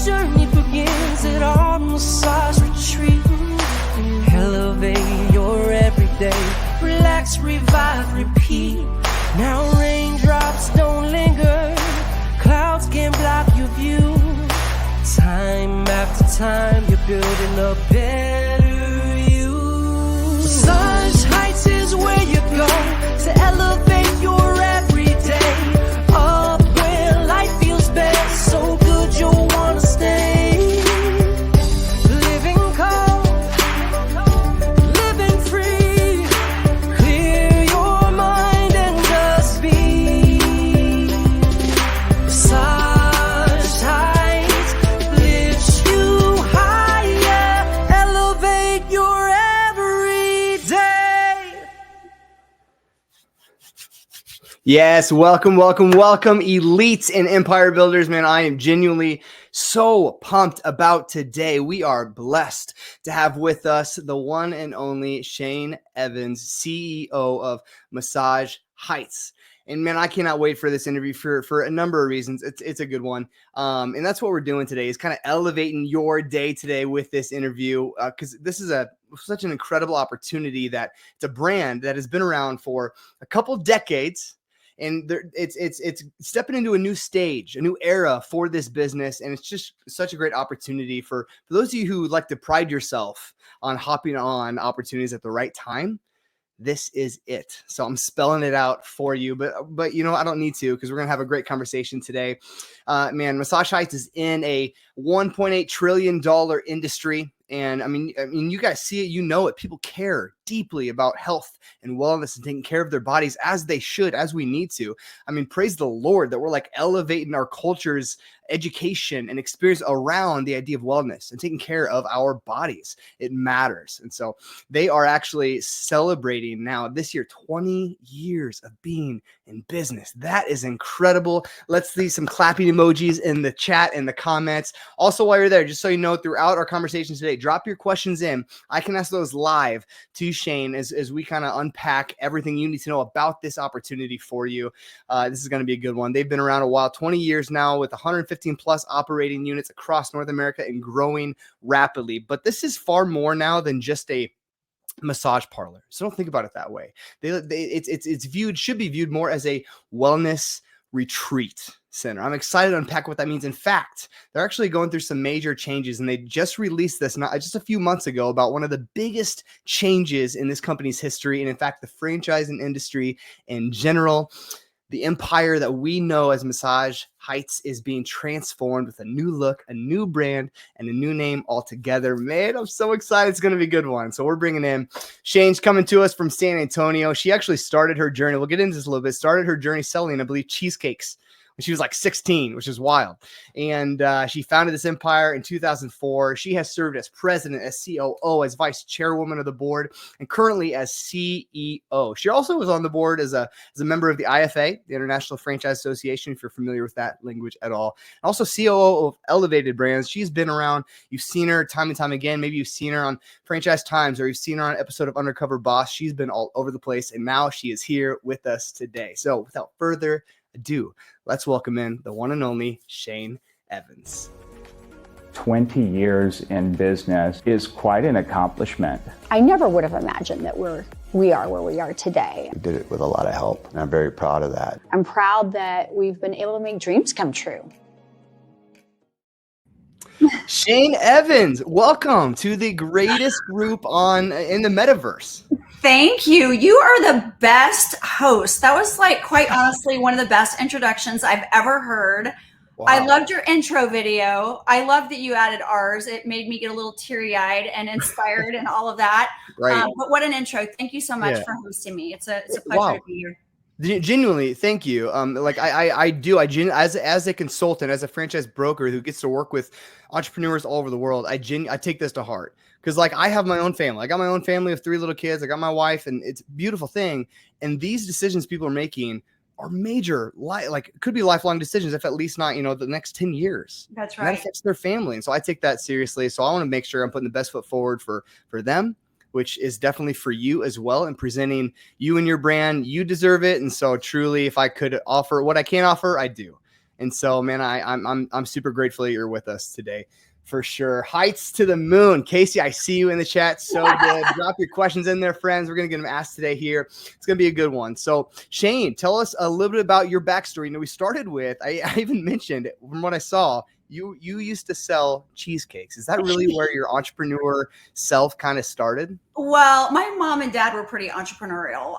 journey begins at our massage retreat. Elevate your everyday. Relax, revive, repeat. Now raindrops don't linger. Clouds can block your view. Time after time, you're building a better you. Massage Heights is where you go to elevate your everyday. Up where life feels best, so good you'll wanna stay. Living calm, living free. Clear your mind and just be. Massage Heights lifts you higher. Elevate your everyday. Yes, welcome, elites and empire builders, man. I am genuinely so pumped about today. We are blessed to have with us the one and only Shane Evans, CEO of Massage Heights. And man, I cannot wait for this interview for a number of reasons. It's a good one. And that's what we're doing today, is kind of elevating your day today with this interview, because this is such an incredible opportunity. That it's a brand that has been around for a couple decades. And it's stepping into a new stage, a new era for this business. And it's just such a great opportunity for those of you who like to pride yourself on hopping on opportunities at the right time. This is it. So I'm spelling it out for you, but you know, I don't need to, because we're going to have a great conversation today. Man, Massage Heights is in a $1.8 trillion industry. And I mean, you guys see it, you know it. People care deeply about health and wellness and taking care of their bodies, as they should, as we need to. I mean, praise the Lord that we're like elevating our culture's education and experience around the idea of wellness and taking care of our bodies. It matters. And so they are actually celebrating now this year 20 years of being in business. That is incredible. Let's see some clapping emojis in the chat and the comments. Also, while you're there, just so you know, throughout our conversation today, drop your questions in. I can ask those live to Shane as we kind of unpack everything you need to know about this opportunity for you. This is going to be a good one. They've been around a while, 20 years now, with 115 plus operating units across North America and growing rapidly. But this is far more now than just a massage parlor. So don't think about it that way. Should be viewed more as a wellness retreat center. I'm excited to unpack what that means. In fact, they're actually going through some major changes, and they just released this just a few months ago about one of the biggest changes in this company's history, and in fact, the franchising industry in general. The empire that we know as Massage Heights is being transformed with a new look, a new brand, and a new name altogether. Man, I'm so excited. It's going to be a good one. So we're bringing in Shane's coming to us from San Antonio. She actually started her journey. We'll get into this a little bit. Started her journey selling, I believe, cheesecakes when she was like 16, which is wild. And she founded this empire in 2004. She has served as president, as COO, as vice chairwoman of the board, and currently as CEO. She also was on the board as a member of the IFA, the International Franchise Association, if you're familiar with that language at all. And also COO of Elevated Brands. She's been around. You've seen her time and time again. Maybe you've seen her on Franchise Times, or you've seen her on an episode of Undercover Boss. She's been all over the place, and now she is here with us today. So without further ado, let's welcome in the one and only Shane Evans. 20 years in business is quite an accomplishment. I never would have imagined that we are where we are today. We did it with a lot of help, and I'm very proud of that. I'm proud that we've been able to make dreams come true. Shane Evans, welcome to the greatest group in the metaverse. Thank you. You are the best host. That was quite honestly, one of the best introductions I've ever heard. Wow. I loved your intro video. I love that you added ours. It made me get a little teary-eyed and inspired and all of that. Right. But what an intro. Thank you so much for hosting me. It's a pleasure to be here. Genuinely, thank you. I do as a consultant, as a franchise broker who gets to work with entrepreneurs all over the world, I take this to heart, because I have my own family. I got my own family of 3 little kids. I got my wife, and it's a beautiful thing. And these decisions people are making are major, could be lifelong decisions, if at least not, the next 10 years. That's right. And that affects their family. And so I take that seriously. So I want to make sure I'm putting the best foot forward for them, which is definitely for you as well, and presenting you and your brand. You deserve it. And so truly, if I could offer what I can offer, I do. And so, man, I'm super grateful that you're with us today. For sure. Heights to the moon. Casey, I see you in the chat. So good. Drop your questions in there, friends. We're going to get them asked today here. It's going to be a good one. So Shane, tell us a little bit about your backstory. You know, we started with, I even mentioned from what I saw, you used to sell cheesecakes. Is that really where your entrepreneur self kind of started? Well, my mom and dad were pretty entrepreneurial.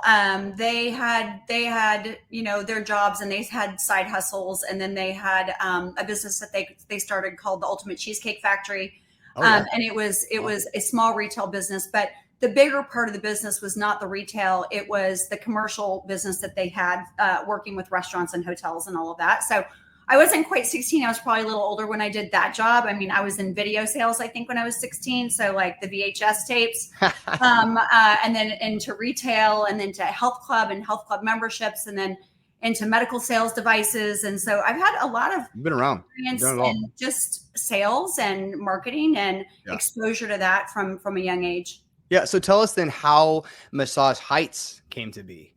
They had, you know, their jobs, and they had side hustles. And then they had a business that they started called the Ultimate Cheesecake Factory. And it was a small retail business, but the bigger part of the business was not the retail. It was the commercial business that they had, working with restaurants and hotels and all of that. So I wasn't quite 16. I was probably a little older when I did that job. I mean, I was in video sales, I think, when I was 16. So like the VHS tapes, and then into retail, and then to health club and health club memberships, and then into medical sales devices. And so I've had a lot of You've been around. experience in just sales and marketing and exposure to that from a young age. Yeah. So tell us then how Massage Heights came to be.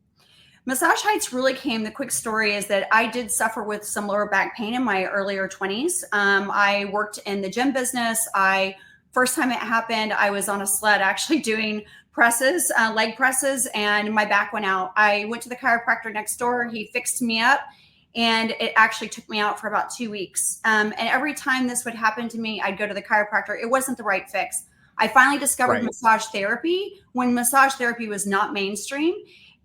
Massage Heights really came. The quick story is that I did suffer with some lower back pain in my earlier 20s. I worked in the gym business. First time it happened, I was on a sled actually doing presses, leg presses, and my back went out. I went to the chiropractor next door. He fixed me up, and it actually took me out for about 2 weeks. And every time this would happen to me, I'd go to the chiropractor. It wasn't the right fix. I finally discovered massage therapy when massage therapy was not mainstream.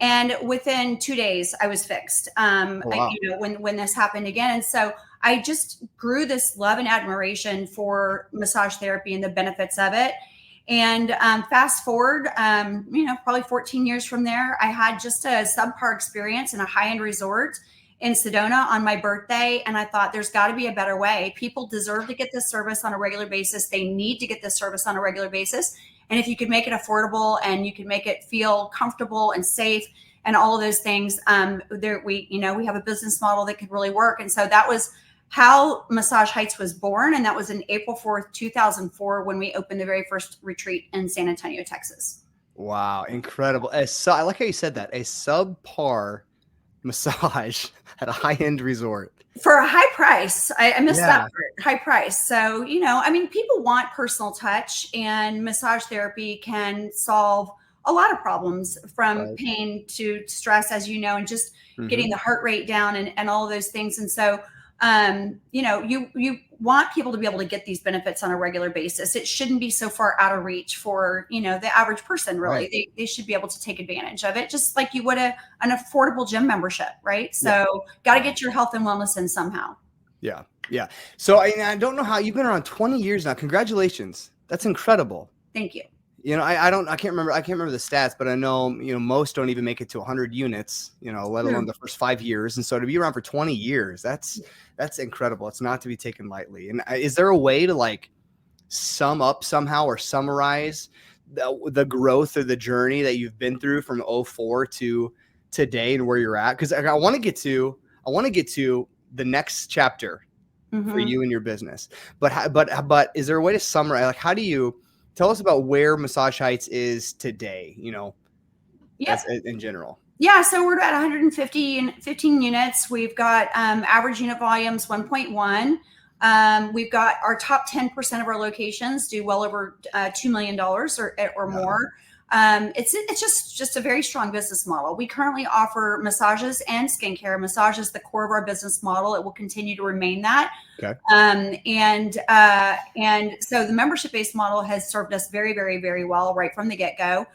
And within 2 days, I was fixed. You know, when this happened again. And so I just grew this love and admiration for massage therapy and the benefits of it. And fast forward, you know, probably 14 years from there, I had just a subpar experience in a high-end resort in Sedona on my birthday. And I thought, there's got to be a better way. People deserve to get this service on a regular basis. They need to get this service on a regular basis. And if you could make it affordable and you can make it feel comfortable and safe and all of those things, we have a business model that could really work. And so that was how Massage Heights was born. And that was in April 4th, 2004, when we opened the very first retreat in San Antonio, Texas. Wow. Incredible. I like how you said that. A subpar massage at a high-end resort. For a high price. I missed that part. High price. So, you know, I mean, people want personal touch, and massage therapy can solve a lot of problems, from pain to stress, as you know, and just getting the heart rate down and all of those things. And so, you know, you want people to be able to get these benefits on a regular basis. It shouldn't be so far out of reach for, you know, the average person, really. They should be able to take advantage of it, just like you would an affordable gym membership, right? So got to get your health and wellness in somehow. Yeah. Yeah. So I don't know how you've been around 20 years now. Congratulations. That's incredible. Thank you. You know, I can't remember the stats, but I know, you know, most don't even make it to 100 units, you know, let alone the first 5 years. And so to be around for 20 years, that's incredible. It's not to be taken lightly. And is there a way to like sum up somehow or summarize the growth or the journey that you've been through from 04 to today and where you're at? Because I want to get to the next chapter for you and your business. But is there a way to summarize? Like, how do you tell us about where Massage Heights is today, you know, in general? Yeah, so we're at 115 units. We've got average unit volumes 1.1. We've got our top 10% of our locations do well over $2 million or more. It's just a very strong business model. We currently offer massages and skincare. Massage is the core of our business model. It will continue to remain that. Okay. And so the membership-based model has served us very, very, very well right from the get-go.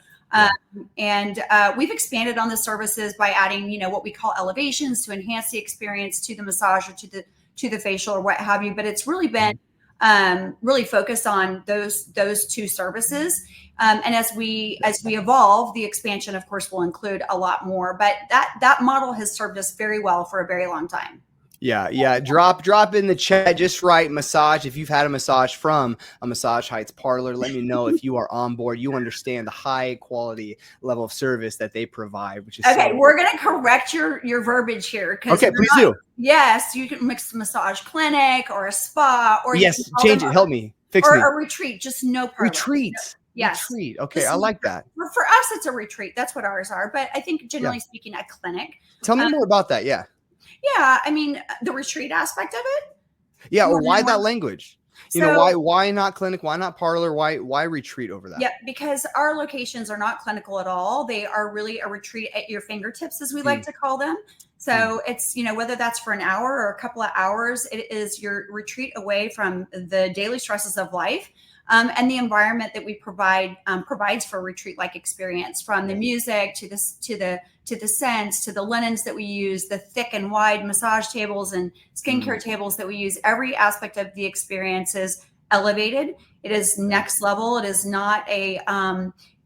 And we've expanded on the services by adding, you know, what we call elevations to enhance the experience to the massage or to the facial or what have you. But it's really been really focused on those two services. And as we evolve, the expansion, of course, will include a lot more. But that model has served us very well for a very long time. Yeah. Drop in the chat. Just write massage. If you've had a massage from a Massage Heights parlor, let me know if you are on board. You understand the high quality level of service that they provide, which is okay. We're going to correct your verbiage here. Okay, please do. Yes, you can mix a massage clinic or a spa, or change it. Help me fix or me. a retreat. Just no parlor. Retreat. Yes. Retreat. Okay, I like that. For us, it's a retreat. That's what ours are. But I think generally speaking, a clinic. Tell me more about that. Yeah. Yeah, I mean, the retreat aspect of it. Yeah, You or wanna why know that more? language? So Why not clinic? Why not parlor? Why retreat over that? yeah, because our locations are not clinical at all. They are really a retreat at your fingertips, as we like Mm, to call them. mm, So it's, whether that's for an hour or a couple of hours, it is your retreat away from the daily stresses of life. And the environment that we provide provides for a retreat-like experience, from the yeah. music to the scents, to the linens that we use, the thick and wide massage tables and skincare Mm, tables that we use. Every aspect of the experience is elevated. It is yeah. next level. It is not a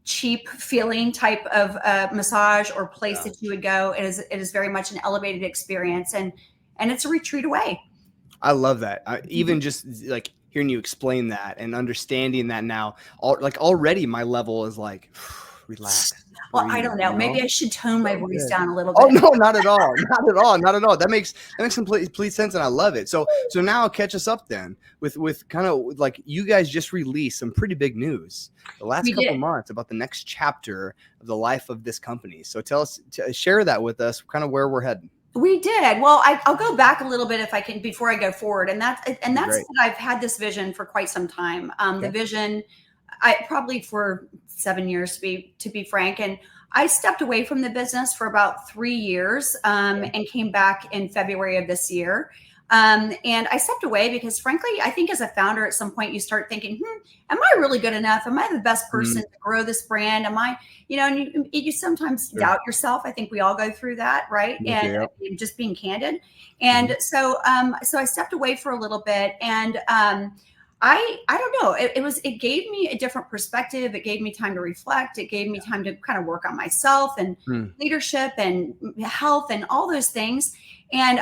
cheap feeling type of massage or place Yeah. that you would go. It is very much an elevated experience, and it's a retreat away. I love that. Mhm. Even just like hearing you explain that and understanding that now, already my level is like relax, Well, I breathe. don't know. Maybe I should tone my So voice good. down a little Oh bit. no, not at all, not at all, not at all. That makes complete sense, and I love it. So now catch us up then with kind of like you guys just released some pretty big news the last We couple did. months about the next chapter of the life of this company. So tell us, share that with us, kind of where we're heading. We did. Well, I'll go back a little bit if I can before I go forward, and That'd be that's great. that I've had this vision for quite some time. The Okay. vision, I probably for 7 years to be frank, and I stepped away from the business for about 3 years, Okay. and came back in February of this year. And I stepped away because, frankly, I think as a founder, at some point you start thinking, am I really good enough? Am I the best person Mm, to grow this brand? Am I, and you sometimes sure. doubt yourself. I think we all go through that, right? Okay. And Yep. just being candid. And Mhm. so I stepped away for a little bit, and I don't know. It gave me a different perspective. It gave me time to reflect. It gave me time to kind of work on myself and Mm, leadership and health and all those things. And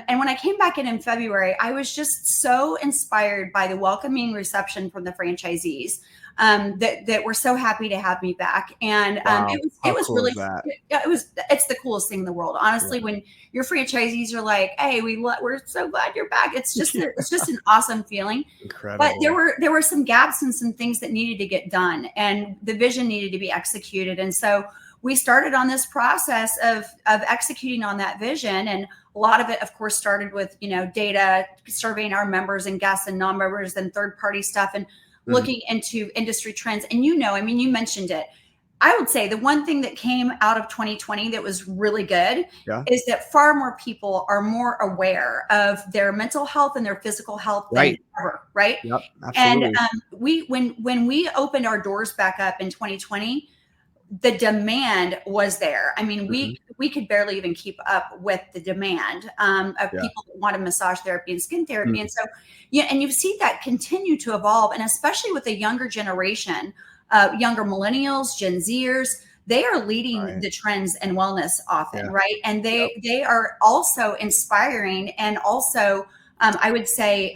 when I came back in February, I was just so inspired by the welcoming reception from the franchisees, that were so happy to have me back. And wow. it How was cool really is that? it's the coolest thing in the world, honestly. When your franchisees are like, "Hey, we're so glad you're back," Yeah. it's just an awesome feeling. But Incredible. there were some gaps and some things that needed to get done, and the vision needed to be executed. And so we started on this process of executing on that vision. And a lot of it, of course, started with data, surveying our members and guests and non-members and third-party stuff, and Mhm. looking into industry trends. And I mean, you mentioned it. I would say the one thing that came out of 2020 that was really good Yeah. is that far more people are more aware of their mental health and their physical health than Right. ever, right? Yep. And Absolutely. when we opened our doors back up in 2020, the demand was there. I mean, Mhm. we could barely even keep up with the demand of Yeah. people that wanted massage therapy and skin therapy. And Mhm. so, and you see that continue to evolve, and especially with the younger generation, younger millennials, Gen Zers. They are leading Right. the trends in wellness often, Yeah. right? And Yep. they are also inspiring, and also I would say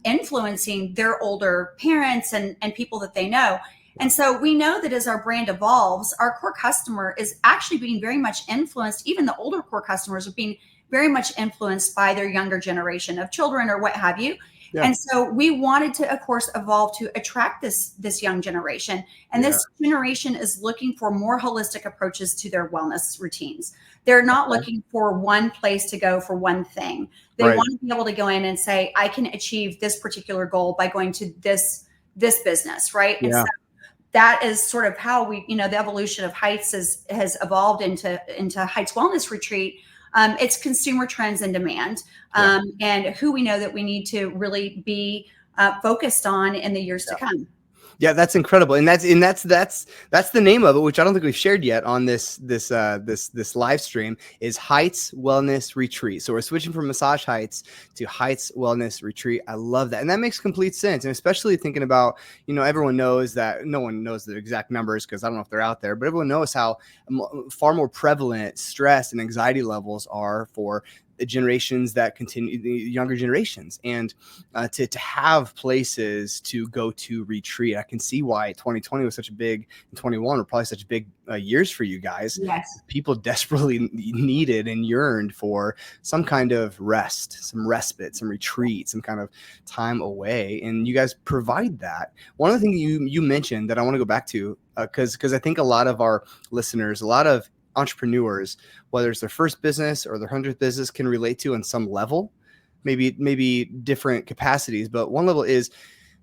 influencing their older parents and people that they know. And so we know that as our brand evolves, our core customer is actually being very much influenced. Even the older core customers are being very much influenced by their younger generation of children or what have you. Yeah. And so we wanted to, of course, evolve to attract this young generation. And Yeah. this generation is looking for more holistic approaches to their wellness routines. They're not Okay. looking for one place to go for one thing. They Right. want to be able to go in and say, I can achieve this particular goal by going to this business, right? And so Yeah. that is sort of how the evolution of Heights has evolved into Heights Wellness Retreat. It's consumer trends and demand, Yeah. and who we know that we need to really be focused on in the years to come. Yeah, that's incredible, and that's the name of it, which I don't think we've shared yet on this live stream. Is Heights Wellness Retreat. So we're switching from Massage Heights to Heights Wellness Retreat. I love that, and that makes complete sense. And especially thinking about, everyone knows that no one knows the exact numbers because I don't know if they're out there, but everyone knows how far more prevalent stress and anxiety levels are for the generations that continue, the younger generations, and to have places to go to retreat. I can see why 2020 was such a big, and 21 were probably such big years for you guys. Yes. People desperately needed and yearned for some kind of rest, some respite, some retreat, some kind of time away, and you guys provide that. One of the things you mentioned that I want to go back to, because I think a lot of our listeners, a lot of entrepreneurs, whether it's their first business or their 100th business, can relate to on some level, maybe different capacities. But one level is,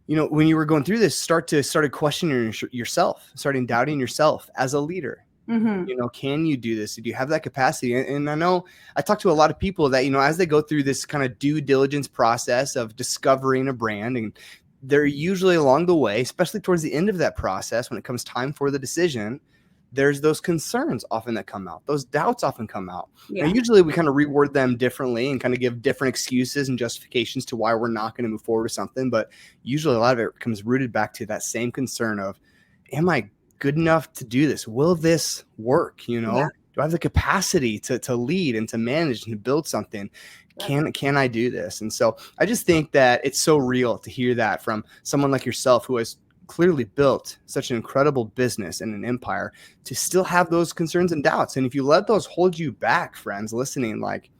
when you were going through this, started questioning yourself, starting doubting yourself as a leader. Can you do this? Do you have that capacity? And I know I talk to a lot of people that, as they go through this kind of due diligence process of discovering a brand, and they're usually along the way, especially towards the end of that process, when it comes time for the decision, there's those concerns often that come out. Those doubts often come out. Yeah. And usually we kind of reword them differently and kind of give different excuses and justifications to why we're not going to move forward with something. But usually a lot of it comes rooted back to that same concern of, am I good enough to do this? Will this work? Do I have the capacity to lead and to manage and to build something? Can I do this? And so I just think that it's so real to hear that from someone like yourself, who has clearly built such an incredible business and an empire, to still have those concerns and doubts. And if you let those hold you back, friends listening, like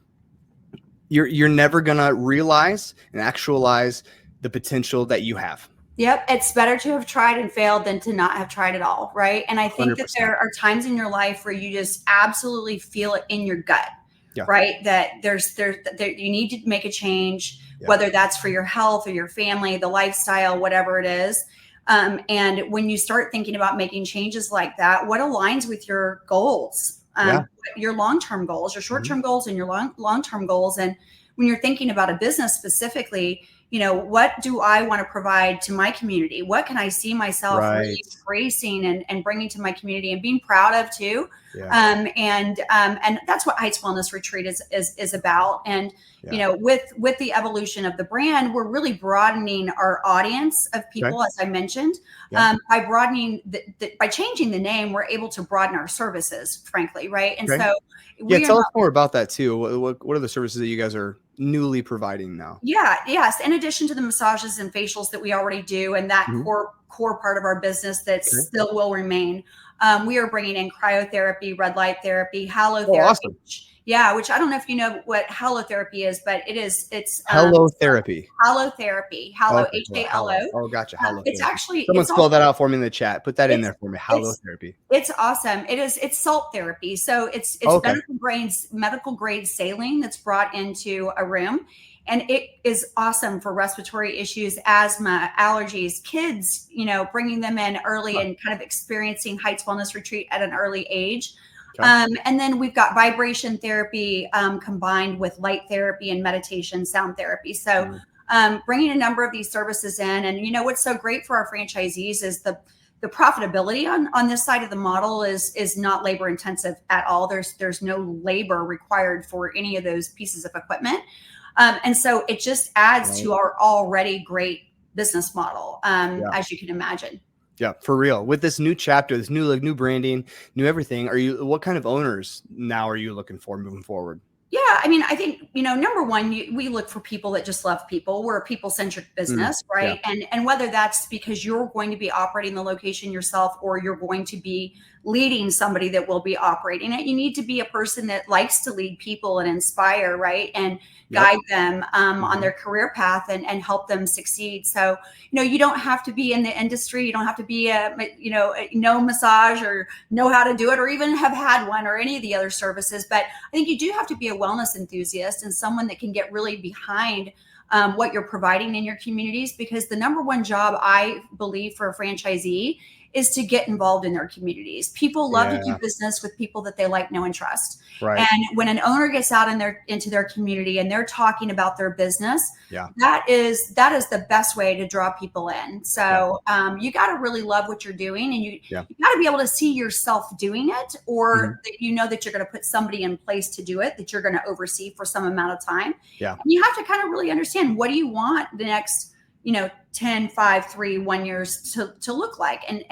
you're never gonna realize and actualize the potential that you have. Yep. It's better to have tried and failed than to not have tried at all. Right. And I think 100%. that there are times in your life where you just absolutely feel it in your gut, Yeah. right? That you need to make a change, whether that's for your health or your family, the lifestyle, whatever it is. And when you start thinking about making changes like that, what aligns with your goals, your long-term goals, your short-term goals and your long-term goals. And when you're thinking about a business specifically, what do I want to provide to my community? What can I see myself really embracing and bringing to my community and being proud of too? Yeah. And that's what Heights Wellness Retreat is about. And, with the evolution of the brand, we're really broadening our audience of people, as I mentioned. By broadening, by changing the name, we're able to broaden our services, frankly, right? And so tell us more about that too. What are the services that you guys are newly providing now? Yes. In addition to the massages and facials that we already do, and that core part of our business that still will remain, we are bringing in cryotherapy, red light therapy, halotherapy. Oh, awesome. Which I don't know if you know what halotherapy is, but it's Halotherapy. Halotherapy. Halo, H-A-L-O. Oh, gotcha. It's actually someone spell that out for me in the chat. Put that in there for me. Halotherapy. It's awesome. It's salt therapy. So it's medical grade saline that's brought into a room. And it is awesome for respiratory issues, asthma, allergies, kids, bringing them in early and kind of experiencing Heights Wellness Retreat at an early age. And then we've got vibration therapy combined with light therapy and meditation, sound therapy. So bringing a number of these services in. And what's so great for our franchisees is the profitability on this side of the model is not labor intensive at all. There's no labor required for any of those pieces of equipment. And so it just adds to our already great business model, as you can imagine. Yeah, for real. With this new chapter, this new branding, new everything, what kind of owners now are you looking for moving forward? Yeah, I mean, I think, number one, we look for people that just love people. We're a people-centric business, right? Yeah. And whether that's because you're going to be operating the location yourself or you're going to be leading somebody that will be operating it, you need to be a person that likes to lead people and inspire, right? And guide them on their career path and help them succeed. So, you don't have to be in the industry. You don't have to be know massage or know how to do it or even have had one or any of the other services. But I think you do have to be a wellness enthusiast and someone that can get really behind what you're providing in your communities, because the number one job, I believe, for a franchisee is to get involved in their communities. People love to do business with people that they like, know, and trust. Right. And when an owner gets out into their community and they're talking about their business, that is the best way to draw people in. So you got to really love what you're doing, and you got to be able to see yourself doing it, or that that you're going to put somebody in place to do it, that you're going to oversee for some amount of time. Yeah. And you have to kind of really understand, what do you want the next 10, 5, 3, 1 years to look like, and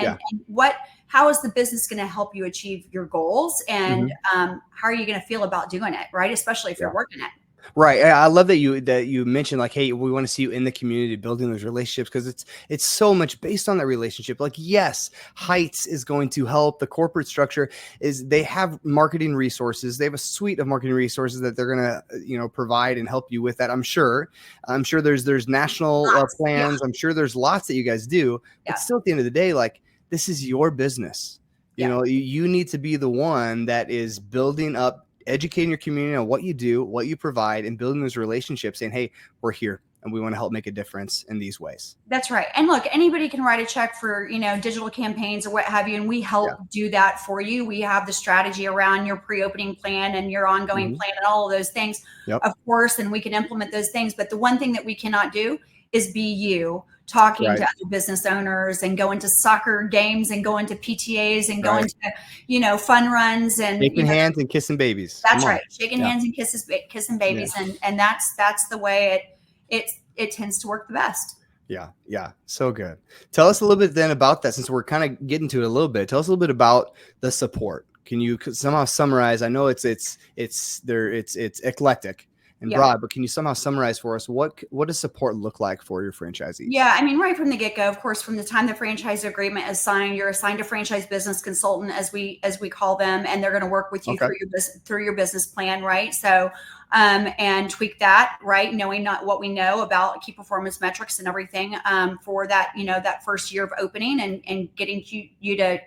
how is the business going to help you achieve your goals, and how are you going to feel about doing it, right? Especially if you're working it. Right. I love that you mentioned, like, hey, we want to see you in the community, building those relationships, because it's so much based on that relationship. Like, yes, Heights is going to help. The corporate structure they have marketing resources. They have a suite of marketing resources that they're going to, provide and help you with that. I'm sure there's national plans. I'm sure there's lots that you guys do, but still at the end of the day, like, this is your business. You know, you need to be the one that is building up, educating your community on what you do, what you provide, and building those relationships, saying, hey, we're here and we want to help make a difference in these ways. That's right. And look, anybody can write a check for, digital campaigns or what have you. And we help do that for you. We have the strategy around your pre-opening plan and your ongoing plan and all of those things, of course, and we can implement those things. But the one thing that we cannot do is be you talking to other business owners and going to soccer games and going to PTAs and going to, fun runs and shaking hands and kissing babies. That's right. Shaking hands and kissing babies. And that's the way it tends to work the best. Yeah. Yeah. So good. Tell us a little bit then about that, since we're kind of getting to it a little bit. Tell us a little bit about the support. Can you somehow summarize? I know it's eclectic and broad, but can you somehow summarize for us what does support look like for your franchisees? Yeah, I mean, right from the get-go, of course, from the time the franchise agreement is signed, you're assigned a franchise business consultant, as we call them, and they're going to work with you through your business plan, right? So, and tweak that, right? Knowing not what we know about key performance metrics and everything for that, that first year of opening and getting you to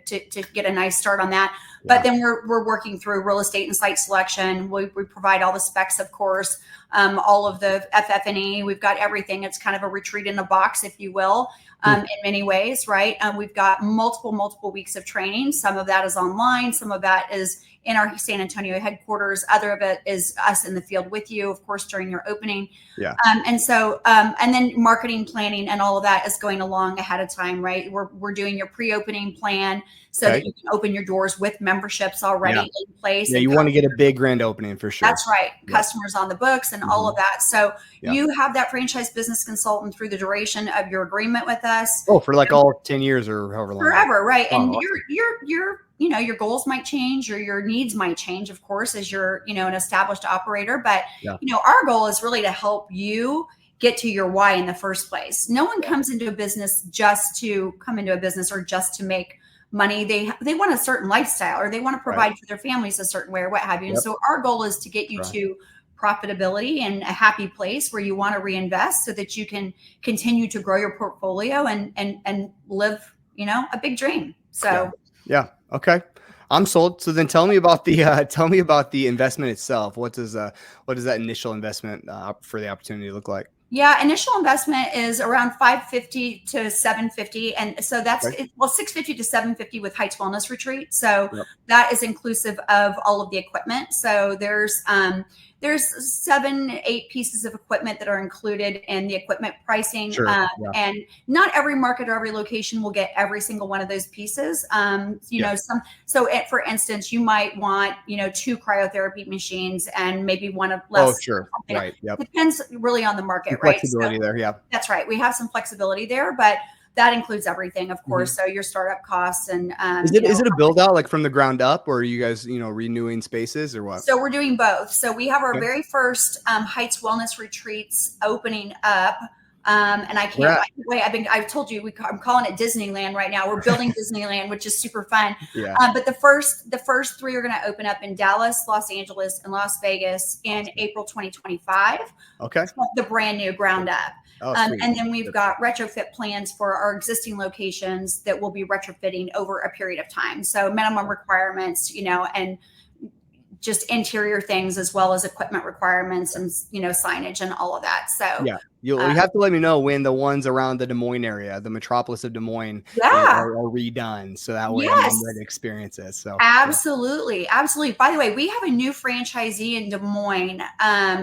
get a nice start on that. But then we're working through real estate and site selection. We provide all the specs, of course, all of the FF&E. We've got everything. It's kind of a retreat in a box, if you will, in many ways, right? We've got multiple weeks of training. Some of that is online. Some of that is in our San Antonio headquarters. Other of it is us in the field with you, of course, during your opening. Yeah. And then marketing planning and all of that is going along ahead of time, right? We're doing your pre-opening plan so that you can open your doors with memberships already in place. Yeah, you want to get a big grand opening for sure. That's right. Customers on the books and all of that. So you have that franchise business consultant through the duration of your agreement with us. Oh, for like all 10 years or however long. Forever, right? And your goals might change or your needs might change, of course, as you're, an established operator. But, our goal is really to help you get to your why in the first place. No one comes into a business just to come into a business or just to make money. They want a certain lifestyle or they want to provide for their families a certain way or what have you. And so our goal is to get you to profitability and a happy place where you want to reinvest so that you can continue to grow your portfolio and live, a big dream. So yeah. Okay. I'm sold. So then tell me about the investment itself. What does that initial investment for the opportunity look like? Yeah, initial investment is around $550 to $750, and so that's $650 to $750 with Heights Wellness Retreat. So that is inclusive of all of the equipment. So there's 7-8 pieces of equipment that are included in the equipment pricing. And not every market or every location will get every single one of those pieces. For instance, you might want, 2 cryotherapy machines and maybe one of less. Oh, sure. Right. Yep. Depends really on the market, right? Flexibility there. Yeah. That's right. We have some flexibility there, but that includes everything, of course. So your startup costs and is it a build out like from the ground up, or are you guys renewing spaces or what? So we're doing both. So we have our very first Heights Wellness Retreats opening up, and I can't wait. I've told you I'm calling it Disneyland right now. We're building Disneyland, which is super fun. But the first 3 are going to open up in Dallas, Los Angeles, and Las Vegas in April 2025. Okay, the brand new ground up. And then we've got retrofit plans for our existing locations that will be retrofitting over a period of time. So minimum requirements, and just interior things as well as equipment requirements and, signage and all of that. So you have to let me know when the ones around the Des Moines area, the metropolis of Des Moines are redone. So that way I'm ready to experience it. So absolutely. By the way, we have a new franchisee in Des Moines.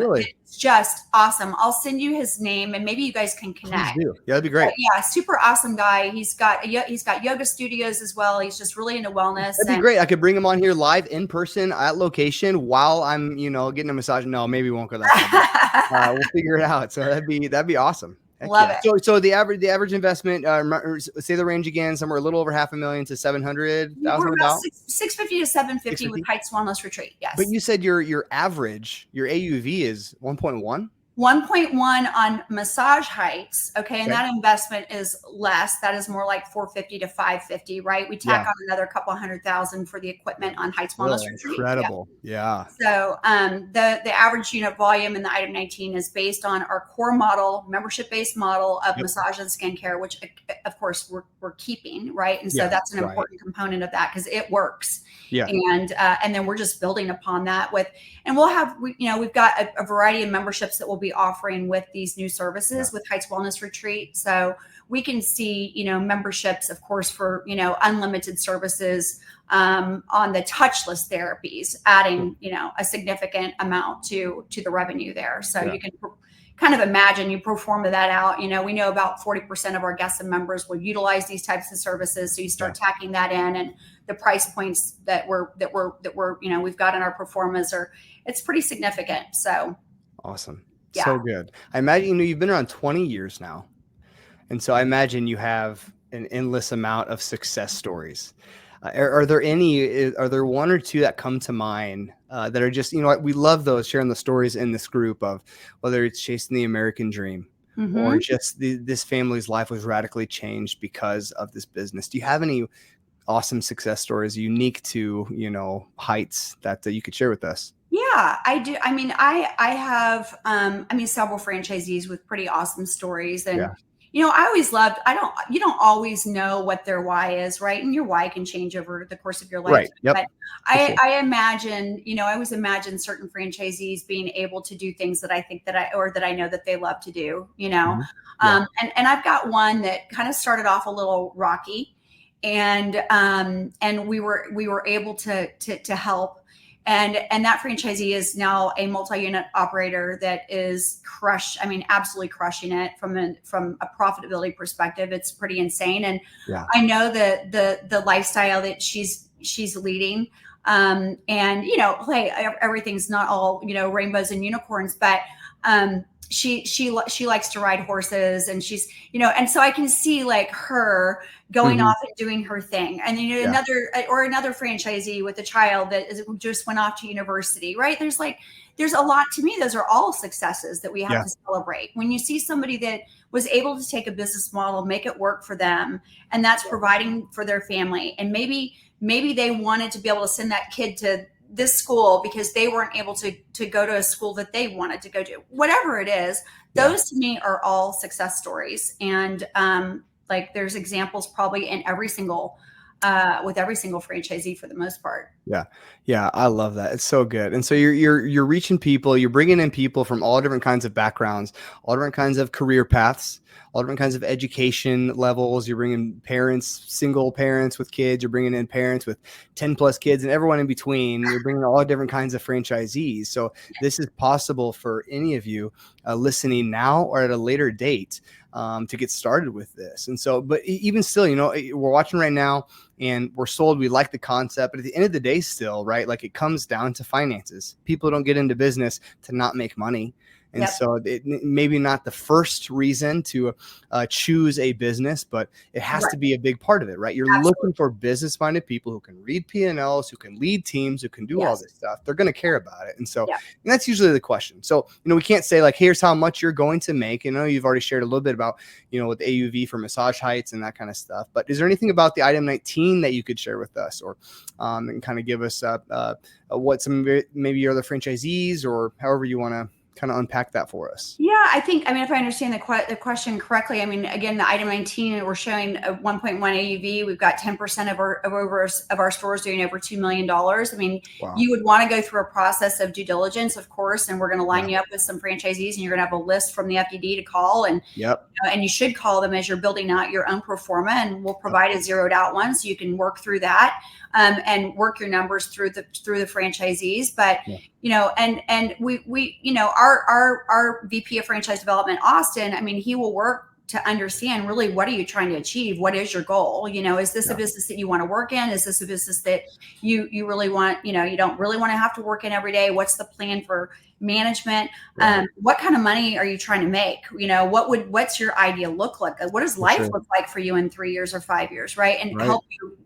Really? It's just awesome. I'll send you his name and maybe you guys can connect. Yeah, that'd be great. Super awesome guy. He's got yoga studios as well. He's just really into wellness. That'd be great. I could bring him on here live in person at location while I'm, getting a massage. No, maybe we won't go that far. We'll figure it out. So that'd be awesome. Love it. So the average investment, say the range again, somewhere a little over $500,000 to $700,000. About $650 to $750 with Heights Wellness Retreat. Yes. But you said your AUV is 1.1. 1.1 on Massage Heights. Okay. And that investment is less. That is more like 450 to 550, right? We tack on another couple $100,000 for the equipment on Heights Wellness Retreat. Incredible. Yeah. So the average unit volume in the item 19 is based on our core model, membership-based model of massage and skincare, which of course we're keeping, right? And so that's an important component of that because it works. Yeah. And then we're just building upon that and we'll have, we've got a variety of memberships that we'll be offering with these new services with Heights Wellness Retreat. So we can see, memberships, of course, for, unlimited services on the touchless therapies, adding, a significant amount to the revenue there. So you can kind of imagine, you pro forma that out. We know about 40% of our guests and members will utilize these types of services. So you start tacking that in, and the price points that we've got in our pro formas it's pretty significant. So awesome. Yeah. So good. I imagine, you've been around 20 years now. And so I imagine you have an endless amount of success stories. Are there one or two that come to mind that are just, we love those, sharing the stories in this group of whether it's chasing the American dream or just this family's life was radically changed because of this business. Do you have any awesome success stories unique to, Heights that you could share with us? Yeah, I do. I mean, I have, several franchisees with pretty awesome stories. And, I always loved, you don't always know what their why is, right? And your why can change over the course of your life. Right. Yep. But I imagine, I always imagine certain franchisees being able to do things that I think that I know that they love to do, and I've got one that kind of started off a little rocky, and we were able to help. And that franchisee is now a multi-unit operator that is absolutely crushing it from a profitability perspective. It's pretty insane. And I know that the lifestyle that she's leading, and everything's not all, rainbows and unicorns, but she likes to ride horses, and she's, and so I can see like her going off and doing her thing. And then another franchisee with a child that just went off to university, right? There's a lot. To me, those are all successes that we have to celebrate. When you see somebody that was able to take a business model, make it work for them, and that's providing for their family. And maybe they wanted to be able to send that kid to this school because they weren't able to go to a school that they wanted to go to. Whatever it is, those to me are all success stories. And there's examples probably in every single franchisee for the most part. Yeah, I love that. It's so good. And so you're reaching people, you're bringing in people from all different kinds of backgrounds, all different kinds of career paths, all different kinds of education levels. You're bringing parents, single parents with kids. You're bringing in parents with 10 plus kids and everyone in between. You're bringing all different kinds of franchisees. So this is possible for any of you listening now or at a later date to get started with this. And so, but even still, we're watching right now and we're sold. We like the concept, but at the end of the day still, right? Like it comes down to finances. People don't get into business to not make money. And so it maybe not the first reason to choose a business, but it has to be a big part of it, right? You're looking for business-minded people who can read P&Ls, who can lead teams, who can do all this stuff. They're going to care about it. And so and that's usually the question. So, we can't say like, here's how much you're going to make. You've already shared a little bit about, with the AUV for Massage Heights and that kind of stuff. But is there anything about the item 19 that you could share with us or and kind of give us what some maybe your other franchisees or however you want to kind of unpack that for us? Yeah, I think, if I understand the question correctly, again, the item 19, we're showing a 1.1 AUV. We've got 10% of our stores doing over $2 million. You would want to go through a process of due diligence, of course, and we're going to line you up with some franchisees, and you're going to have a list from the FDD to call, and and you should call them as you're building out your own pro forma, and we'll provide a zeroed out one so you can work through that and work your numbers through the franchisees. But and we our VP of Franchise Development, Austin, he will work to understand really what are you trying to achieve? What is your goal? Is this a business that you want to work in? Is this a business that you really want, you don't really want to have to work in every day? What's the plan for management? What kind of money are you trying to make? What's your idea look like? What does life look like for you in 3 years or 5 years? Right. And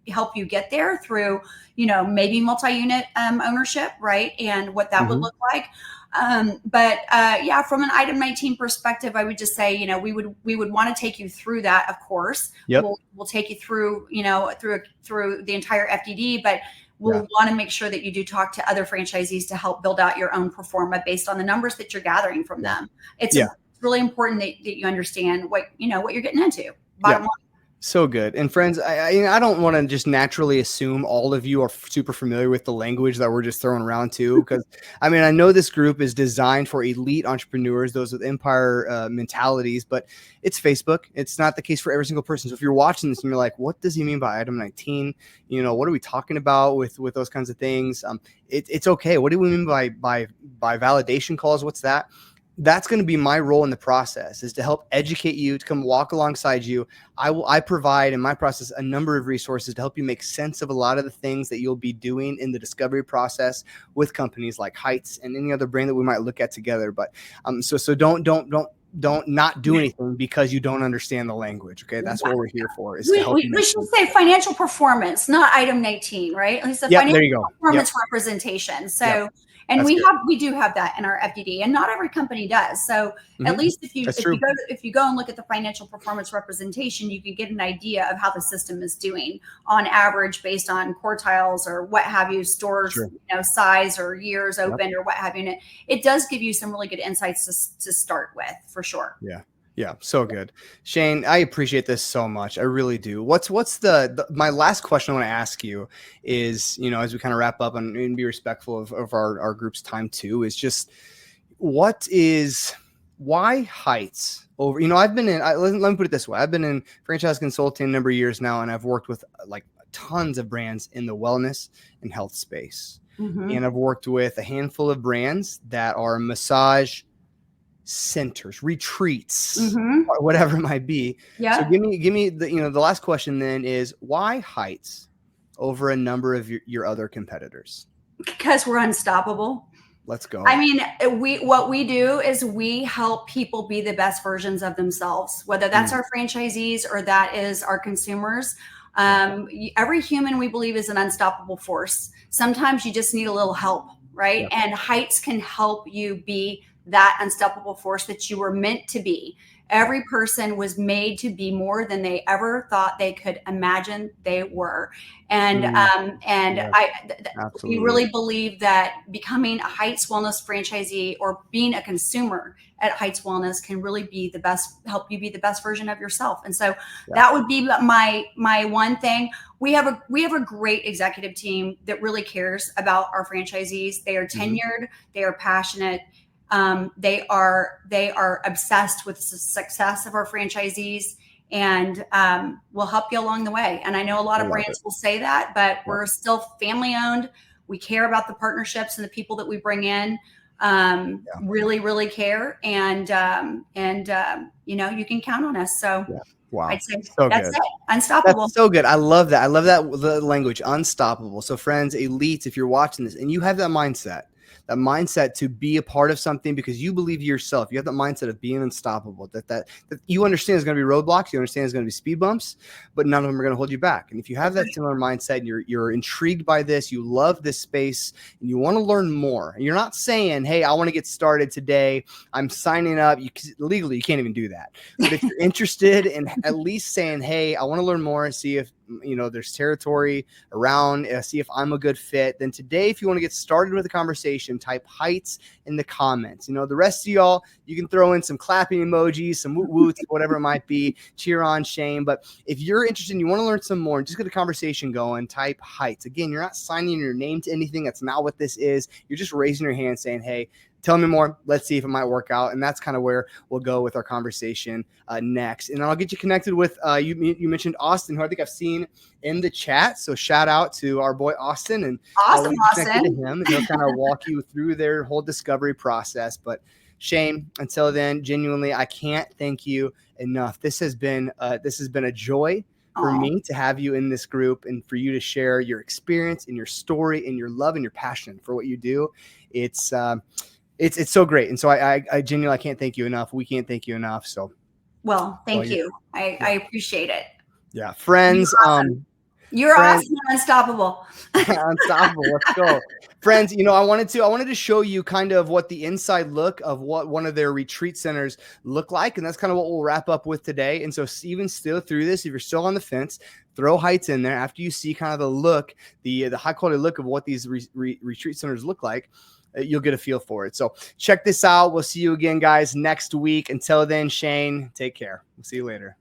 help you get there through, maybe multi-unit ownership. Right. And what that would look like. Yeah, from an item 19 perspective, I would just say, you know, we would want to take you through that. Of course, Yep. we'll take you through, you know, through the entire FDD, but we'll want to make sure that you do talk to other franchisees to help build out your own pro forma based on the numbers that you're gathering from them. It's really important that you understand what you're getting into. Bottom line. So good. And friends, I don't want to just naturally assume all of you are super familiar with the language that we're just throwing around too, because I mean, I know this group is designed for elite entrepreneurs, those with empire mentalities, but it's Facebook. It's not the case for every single person. So if you're watching this and you're like, what does he mean by item 19? You know, what are we talking about with those kinds of things? It's okay. What do we mean by validation calls? What's that? That's going to be my role in the process, is to help educate you, to come walk alongside you. I provide in my process a number of resources to help you make sense of a lot of the things that you'll be doing in the discovery process with companies like Heights and any other brand that we might look at together. But so don't not do anything because you don't understand the language. Okay, that's what we're here for. Is to help you. We should say financial performance, not item 19, right? At least the financial performance representation. So. And we do have that in our FDD, and not every company does. So at least if you go and look at the financial performance representation, you can get an idea of how the system is doing on average based on quartiles or what have you, stores, you know, size or years opened or what have you. And it does give you some really good insights to start with, for sure. Yeah, so good. Shane, I appreciate this so much. I really do. What's my last question I want to ask you is, you know, as we kind of wrap up and be respectful of our group's time too, is just why Heights over, you know, let me put it this way. I've been in franchise consulting a number of years now, and I've worked with like tons of brands in the wellness and health space. And I've worked with a handful of brands that are massage centers, retreats, or whatever it might be. So give me the, you know, the last question then is, why Heights over a number of your other competitors? Because we're unstoppable. Let's go. I mean, what we do is we help people be the best versions of themselves, whether that's our franchisees or that is our consumers. Every human, we believe, is an unstoppable force. Sometimes you just need a little help, right? And Heights can help you be that unstoppable force that you were meant to be. Every person was made to be more than they ever thought they could imagine they were. And we really believe that becoming a Heights Wellness franchisee or being a consumer at Heights Wellness can really be the best, help you be the best version of yourself. And so that would be my one thing. We have a great executive team that really cares about our franchisees. They are tenured, they are passionate. They are obsessed with the success of our franchisees, and will help you along the way. And I know a lot of brands will say that, but we're still family owned. We care about the partnerships and the people that we bring in. Really, really care. And you know, you can count on us. So wow, I'd say so that's good. it. Unstoppable. That's so good. I love that. I love that, the language, unstoppable. So friends, elites, if you're watching this and you have that mindset to be a part of something because you believe yourself, you have that mindset of being unstoppable, that you understand there's going to be roadblocks, you understand there's going to be speed bumps, but none of them are going to hold you back. And if you have that similar mindset and you're intrigued by this, you love this space and you want to learn more, and you're not saying, hey, I want to get started today, I'm signing up. Legally, you can't even do that. But if you're interested in at least saying, hey, I want to learn more and see if, you know, there's territory around, see if I'm a good fit, then today, if you want to get started with a conversation, type Heights in the comments. You know, the rest of y'all, you can throw in some clapping emojis, some woot woots, whatever it might be, cheer on Shane. But if you're interested and you want to learn some more and just get a conversation going, type Heights. Again, you're not signing your name to anything. That's not what this is. You're just raising your hand saying, hey, tell me more. Let's see if it might work out. And that's kind of where we'll go with our conversation next. And then I'll get you connected with, you mentioned Austin, who I think I've seen in the chat. So shout out to our boy Austin. And awesome, Austin. To him, and he'll kind of walk you through their whole discovery process. But Shane, until then, genuinely, I can't thank you enough. This has been a joy for me to have you in this group and for you to share your experience and your story and your love and your passion for what you do. It's so great. And so I genuinely, I can't thank you enough. We can't thank you enough. So, well, thank you. I appreciate it. Yeah. Friends, Awesome. You're Friends, awesome and unstoppable. unstoppable. Let's go. Friends, I wanted to show you kind of what the inside look of what one of their retreat centers look like. And that's kind of what we'll wrap up with today. And so even still through this, if you're still on the fence, throw Heights in there after you see kind of the look, the high quality look of what these retreat centers look like. You'll get a feel for it. So check this out. We'll see you again, guys, next week. Until then, Shane, take care. We'll see you later.